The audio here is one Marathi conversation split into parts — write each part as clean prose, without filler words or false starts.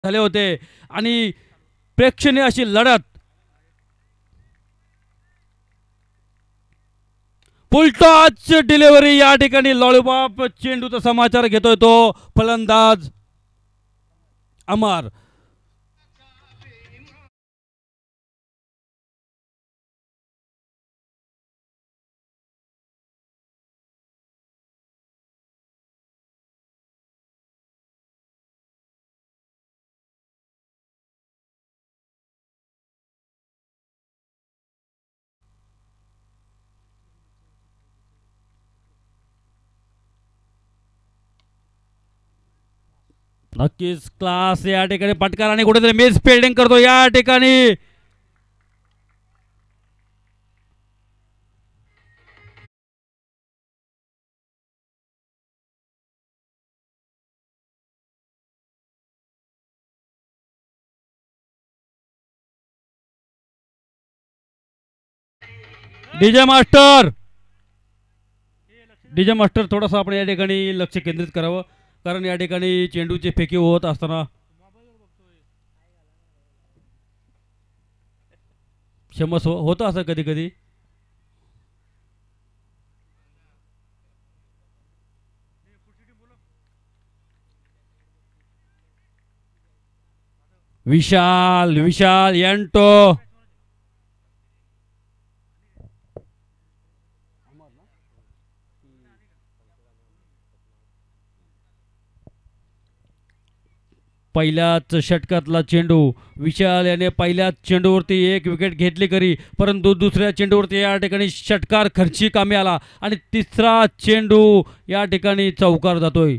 झाले होते आणि प्रेक्षणीय अशी लढत फुलटॉच डिलिव्हरी या ठिकाणी लॉलीपॉप चेंडूचा समाचार घेतोय तो फलंदाज अमर. नक्कीच क्लास या ठिकाणी पटकार आणि कुठेतरी मिस फिल्डिंग करतो या ठिकाणी. डीजे मास्टर डीजे मास्टर थोडासा आपण या ठिकाणी लक्ष केंद्रित करावं कारण या ठिकाणी चेंडूचे फेकी होत असताना क्षमस्व होतं असं कधी कधी. विशाल विशाल यांटो पहिल्याच षटकातला चेंडू. विशाल याने पहिल्याच चेंडूवरती एक विकेट घेतली खरी परंतु दुसऱ्या चेंडूवरती या ठिकाणी षटकार खर्ची कामी आला आणि तिसरा चेंडू या ठिकाणी चौकार जातोय.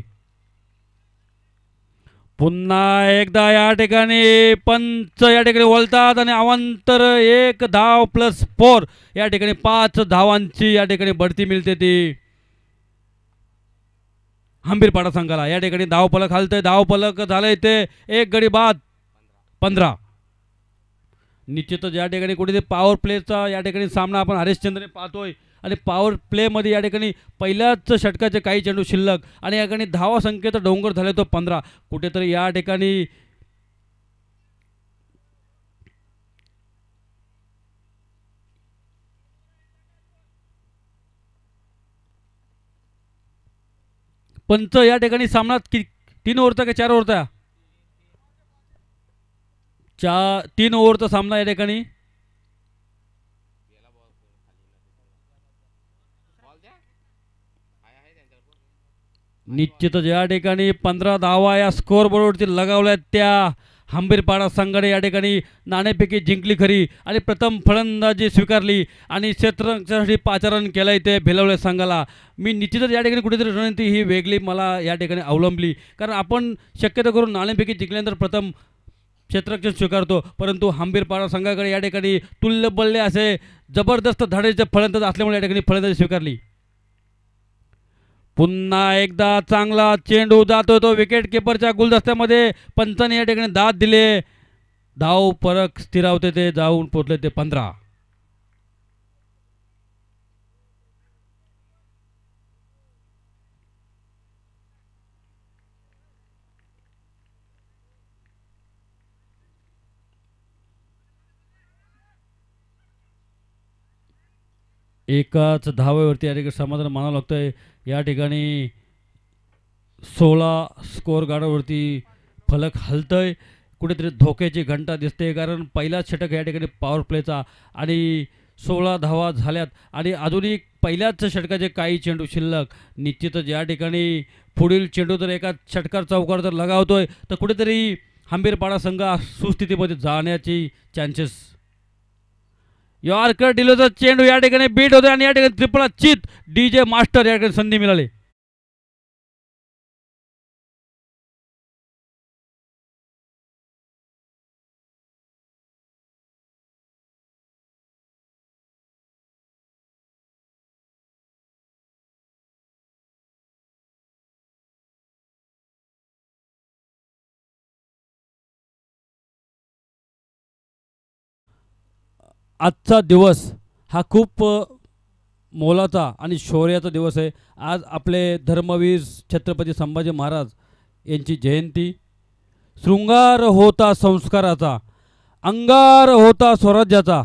पुन्हा एकदा या ठिकाणी पंच या ठिकाणी बोलतात आणि अवांतर एक धाव प्लस 4 या ठिकाणी 5 धावांची या ठिकाणी बढती मिळते ती हंबीरपाडा संघाला. या ठिकाणी धाव फलक हलतंय धाव फलक झालंय ते एक गडी बाद 15. निश्चितच या ठिकाणी कुठेतरी पॉवर प्लेचा या ठिकाणी सामना आपण हरिश्चंद्रने पाहतोय आणि पॉवर प्लेमध्ये या ठिकाणी पहिल्याच षटकाचे काही चेंडू शिल्लक आणि या ठिकाणी धावा संख्येचा डोंगर झाले तो 15. कुठेतरी या ठिकाणी पंच या ठिकाणी सामन्यात 3 ओव्हरचा का 4 ओव्हरचा 3 ओव्हरचा सामना या ठिकाणी. निश्चितच या ठिकाणी 15 धावा या स्कोअर बोर्डवरती लगावल्या त्या हंबीरपाडा संघाने या ठिकाणी नाणेफेकी जिंकली खरी आणि प्रथम फलंदाजी स्वीकारली आणि क्षेत्ररक्षणासाठी पाचारण केलंय ते भिलवल्या संघाला. मी निश्चितच या ठिकाणी कुठेतरी रणनीती ही वेगळी मला या ठिकाणी अवलंबली कारण आपण शक्यतो करून नाणेफेकी जिंकल्यानंतर प्रथम क्षेत्ररक्षण स्वीकारतो परंतु हंबीरपाडा संघाकडे या ठिकाणी तुल्य बल्ले असे जबरदस्त धाडेचे फलंदाज असल्यामुळे या ठिकाणी फलंदाजी स्वीकारली. पुन्हा एकदा चांगला चेंडू जातो तो विकेट किपरच्या गुलदस्त्यामध्ये पंचाने या ठिकाणी दाद दिले. धाव फरक स्थिरावते ते जाऊन पोहोचले ते 15. एकाच धावेवरती या ठिकाणी समाधान मानावं लागतंय. या ठिकाणी 16 स्कोअर गाडावरती फलक हलतंय कुठेतरी धोक्याची घंटा दिसते कारण पहिलाच षटक या ठिकाणी पॉवर प्लेचा आणि 16 धावा झाल्यात आणि अजूनही पहिल्याच षटकाचे काही चेंडू शिल्लक. निश्चितच या ठिकाणी पुढील चेंडू जर एका षटकार चौकार जर लगावतोय तर कुठेतरी हंबीरपाडा संघ सुस्थितीमध्ये जाण्याची चान्सेस. यॉर्कर डिलोचा चेंडू या ठिकाणी बीट होते आणि या ठिकाणी त्रिपळा चित डीजे मास्टर या ठिकाणी संधी मिळाली. आजचा दिवस हा खूप मोलाचा आणि शौर्याचा दिवस आहे. आज आपले धर्मवीर छत्रपती संभाजी महाराज यांची जयंती. शृंगार होता संस्काराचा, अंगार होता स्वराज्याचा,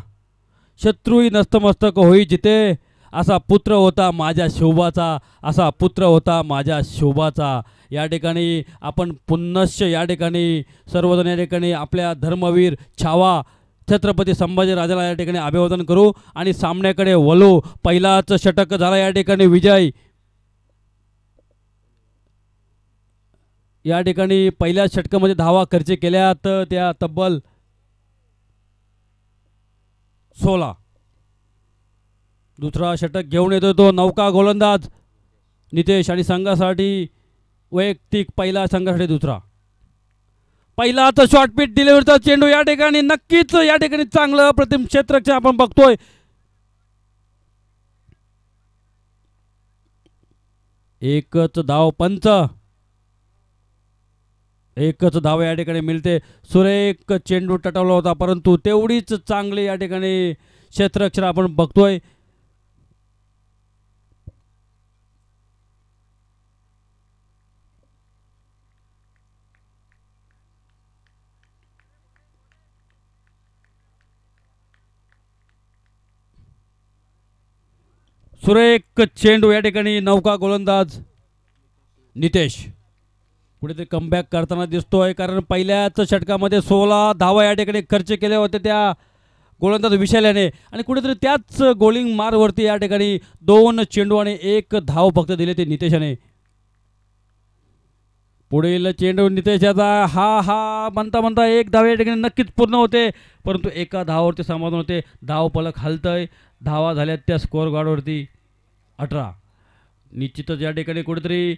शत्रूही नस्तमस्तक होई जिते, असा पुत्र होता माझ्या शोभाचा, असा पुत्र होता माझ्या शोभाचा. या ठिकाणी आपण पुनश्च या ठिकाणी सर्वजण या ठिकाणी आपल्या धर्मवीर छावा छत्रपती संभाजीराजाला या ठिकाणी अभिवादन करू आणि सामन्याकडे वळू. पहिलाच षटक झाला या ठिकाणी विजय. या ठिकाणी पहिल्या षटकामध्ये धावा खर्च केल्यात त्या तब्बल 16. दुसरा षटक घेऊन येतो तो नौका गोलंदाज नितेश आणि संघासाठी वैयक्तिक पहिला, संघासाठी दुसरा. पहिला तर शॉर्टपिट डिलिव्हरीचा चेंडू या ठिकाणी नक्कीच या ठिकाणी चांगलं प्रतिम क्षेत्ररक्षण आपण बघतोय. एकच धाव पंच, एकच धाव या ठिकाणी मिळते. सुरेख चेंडू टटवला होता परंतु तेवढीच चांगली या ठिकाणी क्षेत्ररक्षण आपण बघतोय. सुरेख चेंडू या ठिकाणी नौका गोलंदाज नितेश कुठेतरी कमबॅक करताना दिसतोय, कारण पहिल्याच षटकामध्ये 16 धावा या ठिकाणी खर्च केल्या होत्या त्या गोलंदाज विशाल याने आणि कुठेतरी त्याच गोलिंग मारवरती या ठिकाणी 2 चेंडू आणि 1 धाव फक्त दिले ते नितेशाने. पुढील चेंडू नितेशाचा हा म्हणता म्हणता 1 धाव या ठिकाणी नक्कीच पूर्ण होते परंतु एका धावावरती समाधान होते. धाव फलक हलतय, धावा झाल्यात त्या स्कोअर गार्डवरती 18. निश्चितच या ठिकाणी कुठेतरी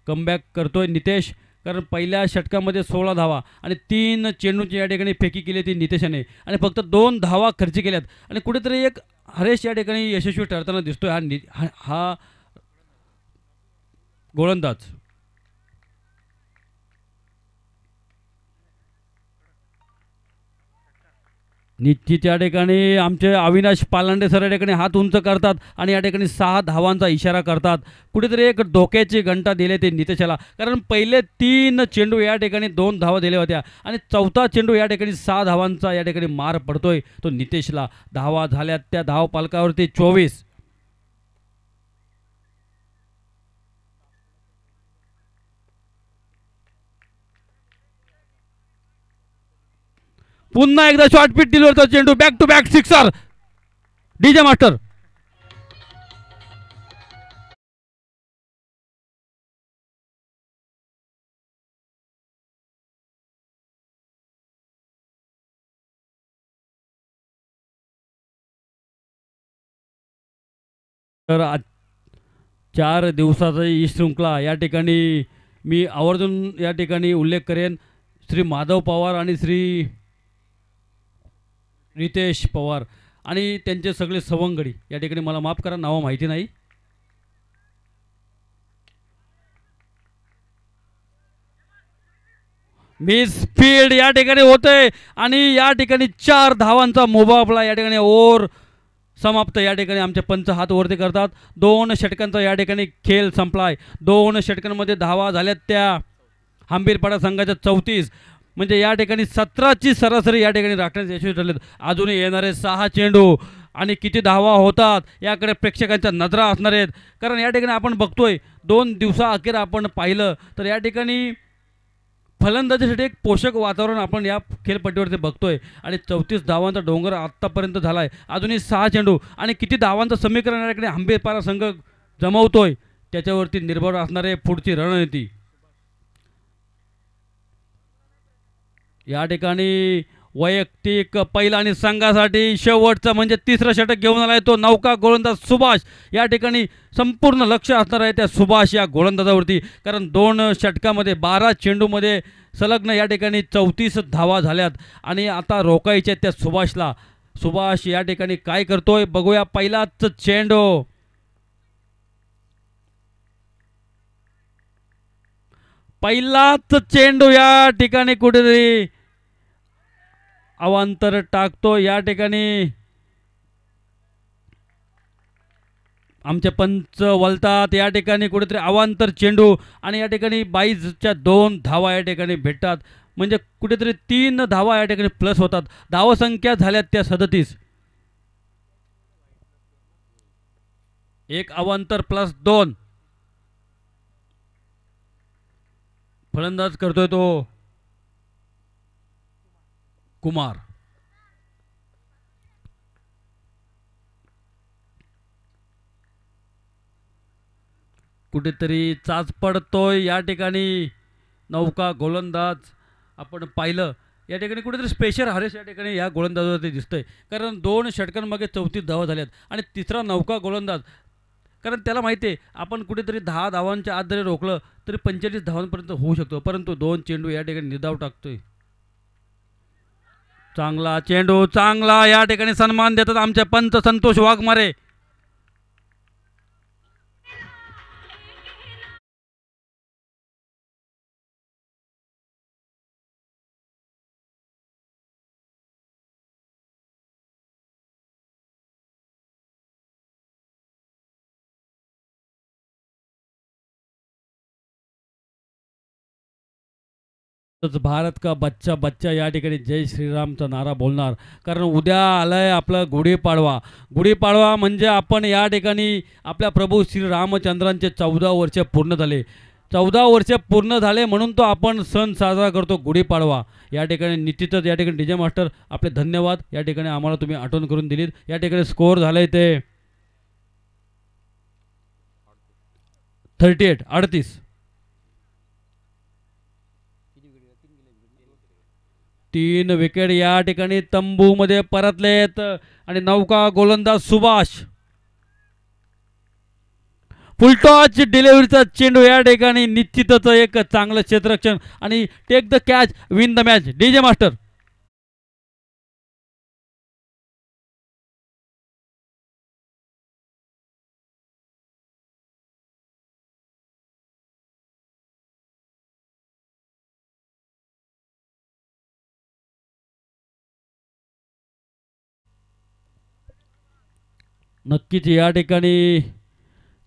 कमबॅक करतोय नितेश, कारण पहिल्या षटकामध्ये 16 धावा आणि 3 चेंडूची या ठिकाणी फेकी केली ती नितेशाने आणि फक्त 2 धावा खर्च केल्यात आणि कुठेतरी एक हरेश या ठिकाणी यशस्वी ठरताना दिसतोय हा गोलंदाज. निश्चित या ठिकाणी आमचे अविनाश पालांडे सर या ठिकाणी हात उंच करतात आणि या ठिकाणी 6 धावांचा इशारा करतात. कुठेतरी एक धोक्याची घंटा दिले ते नितेशाला, कारण पहिले 3 चेंडू या ठिकाणी 2 धावा दिल्या होत्या आणि चौथा चेंडू या ठिकाणी 6 धावांचा या ठिकाणी मार पडतोय तो नितेशला. धावा झाल्यात त्या धाव पालकावरती 24. पुन्हा एकदा शॉर्टपिट डिलिव्हरचा चेंडू, back to back sixer. DJ master तर 4 दिवसाची ही शृंखला या ठिकाणी मी आवर्जून या ठिकाणी उल्लेख करेन. श्री माधव पवार आणि श्री रितेश पवार आणि त्यांचे सगळे सवंगडी या ठिकाणी, मला माफ करा नाव माहिती नाही. मिस फील्ड या ठिकाणी होते आणि या ठिकाणी 4 धावांचा मुकाबला या ठिकाणी ओव्हर समाप्त. या ठिकाणी आमचे पंच हात वरती करतात. 2 षटकांचा या ठिकाणी खेळ संपलाय. 2 षटकांमध्ये धावा झाल्यात त्या हंबीरपाडा संघाच्या 34, म्हणजे या ठिकाणी 17ची सरासरी या ठिकाणी राखण्यास यशस्वी ठरलेत. अजूनही येणारे 6 चेंडू आणि किती धावा होतात याकडे प्रेक्षकांच्या नजरा असणार आहेत, कारण या ठिकाणी आपण बघतोय 2 दिवसाअखेर आपण पाहिलं तर या ठिकाणी फलंदाजीसाठी एक पोषक वातावरण आपण या खेळपट्टीवरती बघतोय आणि 34 धावांचा डोंगर आत्तापर्यंत झाला आहे. अजूनही 6 चेंडू आणि किती धावांचं समीकरण या ठिकाणी हंबीरपाडा संघ जमवतोय त्याच्यावरती निर्भर असणारे पुढची रणनीती. या ठिकाणी वैयक्तिक पहिला आणि संघासाठी शेवटचा म्हणजे 3रं षटक घेऊन आलाय तो नौका गोलंदाज सुभाष. या ठिकाणी संपूर्ण लक्ष असणार आहे त्या सुभाष या गोलंदाजावरती, कारण 2 षटकामध्ये 12 चेंडूमध्ये सलग्न या ठिकाणी 34 धावा झाल्यात आणि आता रोखायच्या त्या सुभाषला. सुभाष या ठिकाणी काय करतोय बघूया. पहिलाच चेंडू, पहिलाच चेंडू या ठिकाणी कुठेतरी अवांतर टाकतो. या ठिकाणी आमचे पंच वलतात. या ठिकाणी कुठेतरी अवांतर चेंडू आणि या ठिकाणी 22च्या 2 धावा या ठिकाणी भेटतात. म्हणजे कुठेतरी 3 धावा या ठिकाणी प्लस होतात. धावसंख्या झाल्यात त्या 37. एक अवांतर प्लस 2. फलंदाज करतोय तो कुमार. कुठेतरी चाच पडतोय या ठिकाणी. नौका गोलंदाज आपण पाहिलं या ठिकाणी कुठेतरी स्पेशल हरेश या ठिकाणी या गोलंदाजावरती दिसतंय. कारण 2 षटकांमागे 34 धावा झाल्यात आणि तिसरा नौका गोलंदाज. कारण त्याला माहिती आहे आपण कुठेतरी 10 धावांच्या आत जरी रोखलं तरी 45 धावांपर्यंत होऊ शकतो. परंतु 2 चेंडू या ठिकाणी निर्धाव टाकतोय. चांगला चेंडू, चांगला या ठिकाणी सन्मान देतात आमचे पंच संतोष वाघमारे. भारत का बच्चा बच्चा या ठिकाणी जय श्रीरामचा नारा बोलणार. कारण उद्या आलाय आपला गुढीपाडवा. गुढीपाडवा म्हणजे आपण या ठिकाणी आपल्या प्रभू श्रीरामचंद्रांचे 14 वर्ष पूर्ण झाले. 14 वर्ष पूर्ण झाले म्हणून तो आपण सण साजरा करतो गुढीपाडवा. या ठिकाणी निश्चितच या ठिकाणी डीजे मास्टर आपले धन्यवाद. या ठिकाणी आम्हाला तुम्ही आठवण करून दिलीत. या ठिकाणी स्कोअर झाले ते 38. 3 विकेट या ठिकाणी तंबूमध्ये परतलेत आणि नौका गोलंदाज सुभाष. फुलटॉच डिलिव्हरीचा चेंडू या ठिकाणी निश्चितच एक चांगलं क्षेत्ररक्षण आणि take the catch win the match. DJ master नक्कीच या ठिकाणी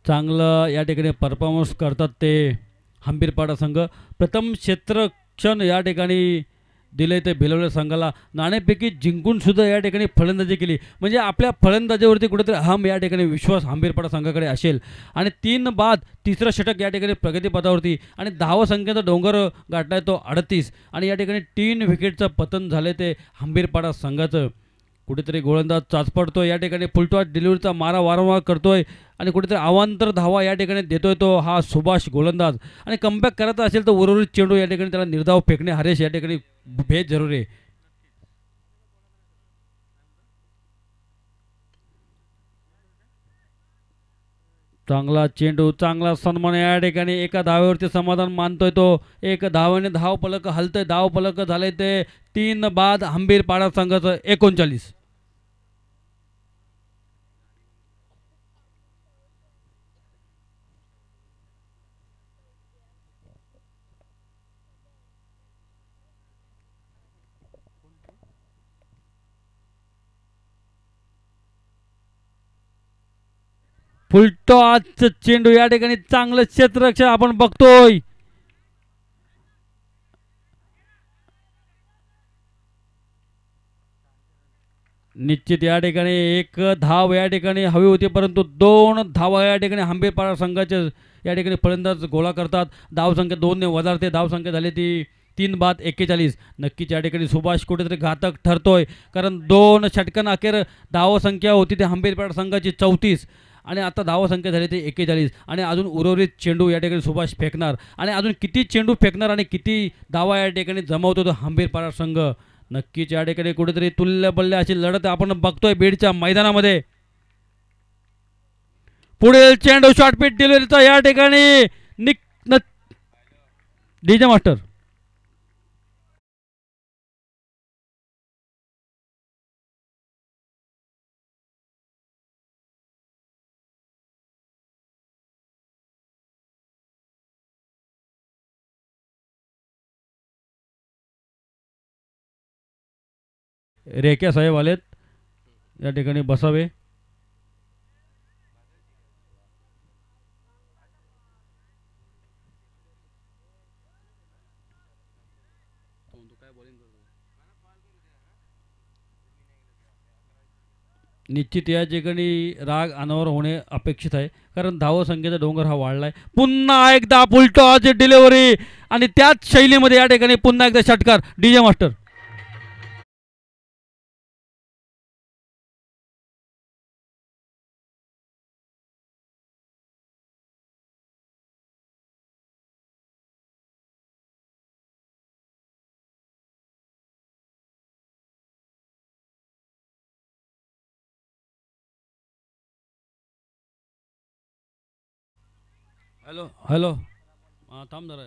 चांगलं या ठिकाणी परफॉर्मन्स करतात ते हंबीरपाडा संघ. प्रथम क्षेत्ररक्षण या ठिकाणी दिले ते भिलवल्या संघाला. नाणेफेकी जिंकून सुद्धा या ठिकाणी फलंदाजी केली. म्हणजे आपल्या फलंदाजीवरती कुठेतरी या ठिकाणी विश्वास हंबीरपाडा संघाकडे असेल. आणि 3 बाद तिसरं षटक या ठिकाणी प्रगतीपथावरती आणि धावसंख्येचा डोंगर गाठलाय तो 38. आणि या ठिकाणी 3 विकेटचं पतन झाले ते हंबीरपाडा संघाचं. कुठेतरी गोलंदाज चाचपडतोय या ठिकाणी. फुलटॉस डिलिव्हरीचा मारा वारंवार करतोय आणि कुठेतरी अवांतर धावा या ठिकाणी देतोय तो हा सुभाष गोलंदाज. आणि कमबॅक करत असेल तर उर्वरित चेंडू या ठिकाणी त्याला निर्धाव फेकणे हरेश या ठिकाणी भेद जरूर आहे. चांगला चेंडू, चांगला सन्मान या ठिकाणी. एका धावेवरती समाधान मानतोय तो. एक धावेने धाव फलक हलतंय. धाव फलक झाले ते 3 बाद हंबीरपाडा संघाचं 39. फुलटॉस चेंडू या ठिकाणी चांगलं क्षेत्ररक्षण आपण बघतोय. निश्चित या ठिकाणी एक धाव या ठिकाणी हवी होती परंतु 2 धावा या ठिकाणी हंबीरपाडा संघाचे या ठिकाणी फलंदाज गोळा करतात. धावसंख्या 2 ने वजारते. धावसंख्या झाली ती 3 बाद 41. नक्कीच या ठिकाणी सुभाष कुठेतरी घातक ठरतोय. कारण 2 षटकांअखेर धावसंख्या होती ती हंबीरपाडा संघाची 34 आणि आता धावसंख्या झाली ती 41. आणि अजून उर्वरित चेंडू या ठिकाणी सुभाष फेकणार आणि अजून किती चेंडू फेकणार आणि किती धावा या ठिकाणी जमवतो तो हंबीरपाडा संघ. नक्कीच या ठिकाणी कुठेतरी तुल्यबल्य अशी लढत आपण बघतोय बीडच्या मैदानामध्ये. पुढील चेंडू शॉर्टपिच डिलिव्हरीचा या ठिकाणी डीजे मास्टर. रेख्या साहेब आलेत या ठिकाणी बसावे. निश्चित या ठिकाणी राग अनावर होणे अपेक्षित आहे, कारण धावसंख्येचा डोंगर हा वाढला आहे. पुन्हा एकदा फुलटॉची डिलिव्हरी आणि त्याच शैलीमध्ये या ठिकाणी पुन्हा एकदा षटकार. DJ master. Hello hello. हां थांब जरा.